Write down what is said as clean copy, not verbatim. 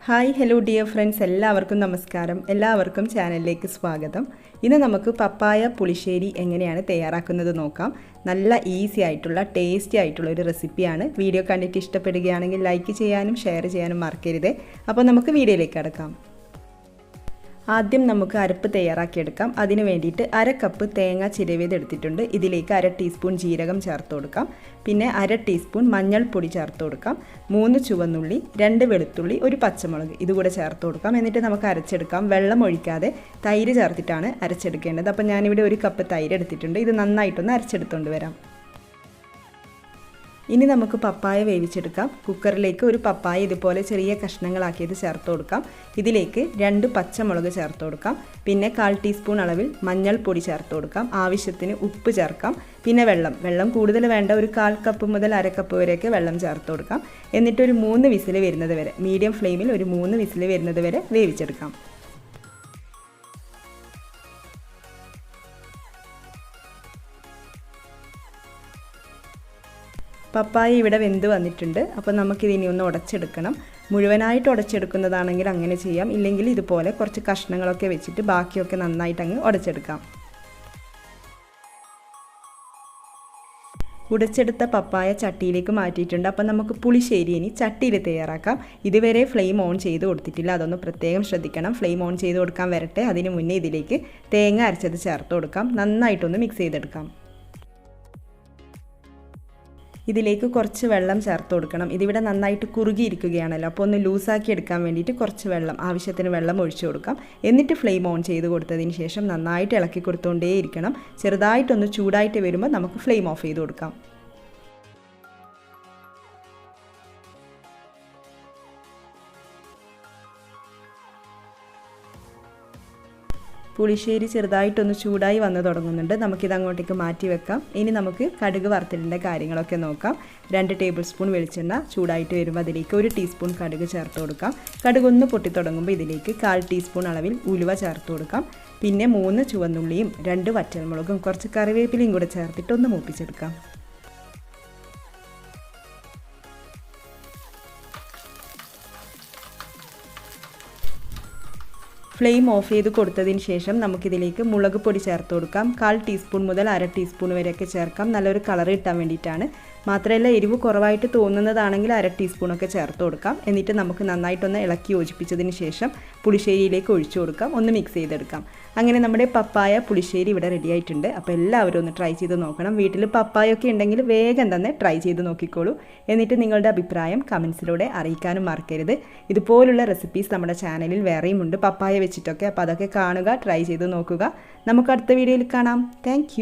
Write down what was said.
Hi hello dear friends, എല്ലാവർക്കും നമസ്കാരം. എല്ലാവർക്കും ചാനലിലേക്ക് സ്വാഗതം. ഇന്ന് നമുക്ക് പപ്പായ പുളിശ്ശേരി എങ്ങനെയാണ് തയ്യാറാക്കുന്നത് നോക്കാം. നല്ല ഈസി ആയിട്ടുള്ള ടേസ്റ്റി ആയിട്ടുള്ള ഒരു റെസിപ്പിയാണ്. വീഡിയോ കണ്ടിട്ട് ഇഷ്ടപ്പെടുകയാണെങ്കിൽ ലൈക്ക് ചെയ്യാനും ഷെയർ ചെയ്യാനും മറക്കരുത്. അപ്പോൾ നമുക്ക് വീഡിയോയിലേക്ക് കടക്കാം. ആദ്യം നമുക്ക് അരപ്പ് തയ്യാറാക്കിയെടുക്കാം. അതിന് വേണ്ടിയിട്ട് 1/2 കപ്പ് തേങ്ങ ചിരവിയതെടുത്തിട്ടുണ്ട്. ഇതിലേക്ക് 1/2 ടീസ്പൂൺ ജീരകം ചേർത്ത് കൊടുക്കാം. പിന്നെ 1/2 ടീസ്പൂൺ മഞ്ഞൾപ്പൊടി ചേർത്ത് കൊടുക്കാം. 3 ചുവന്നുള്ളി, 2 വെളുത്തുള്ളി, 1 പച്ചമുളക് ഇതുകൂടെ ചേർത്ത് കൊടുക്കാം. എന്നിട്ട് നമുക്ക് അരച്ചെടുക്കാം. വെള്ളം ഒഴിക്കാതെ തൈര് ചേർത്തിട്ടാണ് അരച്ചെടുക്കേണ്ടത്. അപ്പോൾ ഞാനിവിടെ 1 കപ്പ് തൈര് എടുത്തിട്ടുണ്ട്. ഇത് നന്നായിട്ടൊന്ന് അരച്ചെടുത്തുകൊണ്ട് വരാം. ഇനി നമുക്ക് പപ്പായ വേവിച്ചെടുക്കാം. കുക്കറിലേക്ക് ഒരു പപ്പായ ഇതുപോലെ ചെറിയ കഷ്ണങ്ങളാക്കിയത് ചേർത്ത് കൊടുക്കാം. ഇതിലേക്ക് 2 പച്ചമുളക് ചേർത്ത് കൊടുക്കാം. പിന്നെ 1/4 ടീസ്പൂൺ അളവിൽ മഞ്ഞൾപ്പൊടി ചേർത്ത് കൊടുക്കാം. ആവശ്യത്തിന് ഉപ്പ് ചേർക്കാം. പിന്നെ വെള്ളം കൂടുതൽ വേണ്ട, ഒരു 1/4 കപ്പ് മുതൽ 1/2 കപ്പ് വരെയൊക്കെ വെള്ളം ചേർത്ത് കൊടുക്കാം. എന്നിട്ടൊരു 3 വിസിൽ വരുന്നത് വരെ, മീഡിയം ഫ്ലെയിമിൽ ഒരു 3 വിസിൽ വരുന്നത് വരെ വേവിച്ചെടുക്കാം. പപ്പായ ഇവിടെ വെന്ത് വന്നിട്ടുണ്ട്. അപ്പോൾ നമുക്കിതിനി ഒന്ന് ഉടച്ചെടുക്കണം. മുഴുവനായിട്ട് ഉടച്ചെടുക്കുന്നതാണെങ്കിൽ അങ്ങനെ ചെയ്യാം. ഇല്ലെങ്കിൽ ഇതുപോലെ കുറച്ച് കഷ്ണങ്ങളൊക്കെ വെച്ചിട്ട് ബാക്കിയൊക്കെ നന്നായിട്ട് അങ്ങ് ഉടച്ചെടുക്കാം. ഉടച്ചെടുത്ത പപ്പായ ചട്ടിയിലേക്ക് മാറ്റിയിട്ടുണ്ട്. അപ്പോൾ നമുക്ക് പുളിശ്ശേരി ഇനി ചട്ടിയിൽ തയ്യാറാക്കാം. ഇതുവരെ ഫ്ലെയിം ഓൺ ചെയ്ത് കൊടുത്തിട്ടില്ല, അതൊന്ന് പ്രത്യേകം ശ്രദ്ധിക്കണം. ഫ്ലെയിം ഓൺ ചെയ്ത് കൊടുക്കാൻ വരട്ടെ. അതിന് മുന്നേ ഇതിലേക്ക് തേങ്ങ അരച്ചത് ചേർത്ത് കൊടുക്കാം. നന്നായിട്ടൊന്ന് മിക്സ് ചെയ്തെടുക്കാം. ഇതിലേക്ക് കുറച്ച് വെള്ളം ചേർത്ത് കൊടുക്കണം. ഇതിവിടെ നന്നായിട്ട് കുറുകിയിരിക്കുകയാണല്ലോ, അപ്പോൾ ഒന്ന് ലൂസാക്കി എടുക്കാൻ വേണ്ടിയിട്ട് കുറച്ച് വെള്ളം, ആവശ്യത്തിന് വെള്ളം ഒഴിച്ചു കൊടുക്കാം. എന്നിട്ട് ഫ്ലെയിം ഓൺ ചെയ്ത് കൊടുത്തതിന് ശേഷം നന്നായിട്ട് ഇളക്കി കൊടുത്തുകൊണ്ടേയിരിക്കണം. ചെറുതായിട്ടൊന്ന് ചൂടായിട്ട് വരുമ്പോൾ നമുക്ക് ഫ്ലെയിം ഓഫ് ചെയ്ത് കൊടുക്കാം. പുളിശ്ശേരി ചെറുതായിട്ടൊന്ന് ചൂടായി വന്ന് തുടങ്ങുന്നുണ്ട്. നമുക്കിത് അങ്ങോട്ടേക്ക് മാറ്റി വെക്കാം. ഇനി നമുക്ക് കടുക് വറുത്തിടേണ്ട കാര്യങ്ങളൊക്കെ നോക്കാം. 2 ടേബിൾ സ്പൂൺ വെളിച്ചെണ്ണ ചൂടായിട്ട് വരുമ്പോൾ അതിലേക്ക് 1 ടീസ്പൂൺ കടുക് ചേർത്ത് കൊടുക്കാം. കടുക് ഒന്ന് പൊട്ടി തുടങ്ങുമ്പോൾ ഇതിലേക്ക് 1/4 ടീസ്പൂൺ അളവിൽ ഉലുവ ചേർത്ത് കൊടുക്കാം. പിന്നെ 3 ചുവന്നുള്ളിയും 2 വറ്റൽമുളകും കുറച്ച് കറിവേപ്പിലയും കൂടെ ചേർത്തിട്ട് ഒന്ന് മൂപ്പിച്ചെടുക്കാം. ഫ്ലെയിം ഓഫ് ചെയ്ത് കൊടുത്തതിന് ശേഷം നമുക്കിതിലേക്ക് മുളക് പൊടി ചേർത്ത് കൊടുക്കാം. 1/4 ടീസ്പൂൺ മുതൽ 1/2 ടീസ്പൂൺ വരെയൊക്കെ ചേർക്കാം. നല്ലൊരു കളർ കിട്ടാൻ വേണ്ടിയിട്ടാണ്. മാത്രമല്ല എരിവ് കുറവായിട്ട് തോന്നുന്നതാണെങ്കിൽ 1/2 ടീസ്പൂണൊക്കെ ചേർത്ത് കൊടുക്കാം. എന്നിട്ട് നമുക്ക് നന്നായിട്ടൊന്ന് ഇളക്കി യോജിപ്പിച്ചതിന് ശേഷം പുളിശ്ശേരിയിലേക്ക് ഒഴിച്ചു കൊടുക്കാം. ഒന്ന് മിക്സ് ചെയ്തെടുക്കാം. അങ്ങനെ നമ്മുടെ പപ്പായ പുളിശ്ശേരി ഇവിടെ റെഡി ആയിട്ടുണ്ട്. അപ്പോൾ എല്ലാവരും ഒന്ന് ട്രൈ ചെയ്ത് നോക്കണം. വീട്ടിൽ പപ്പായൊക്കെ ഉണ്ടെങ്കിൽ വേഗം തന്നെ ട്രൈ ചെയ്ത് നോക്കിക്കോളൂ. എന്നിട്ട് നിങ്ങളുടെ അഭിപ്രായം കമൻസിലൂടെ അറിയിക്കാനും മറക്കരുത്. ഇതുപോലുള്ള റെസിപ്പീസ് നമ്മുടെ ചാനലിൽ വേറെയും ഉണ്ട് പപ്പായ വെച്ചിട്ടൊക്കെ. അപ്പോൾ അതൊക്കെ കാണുക, ട്രൈ ചെയ്ത് നോക്കുക. നമുക്ക് അടുത്ത വീഡിയോയിൽ കാണാം. താങ്ക്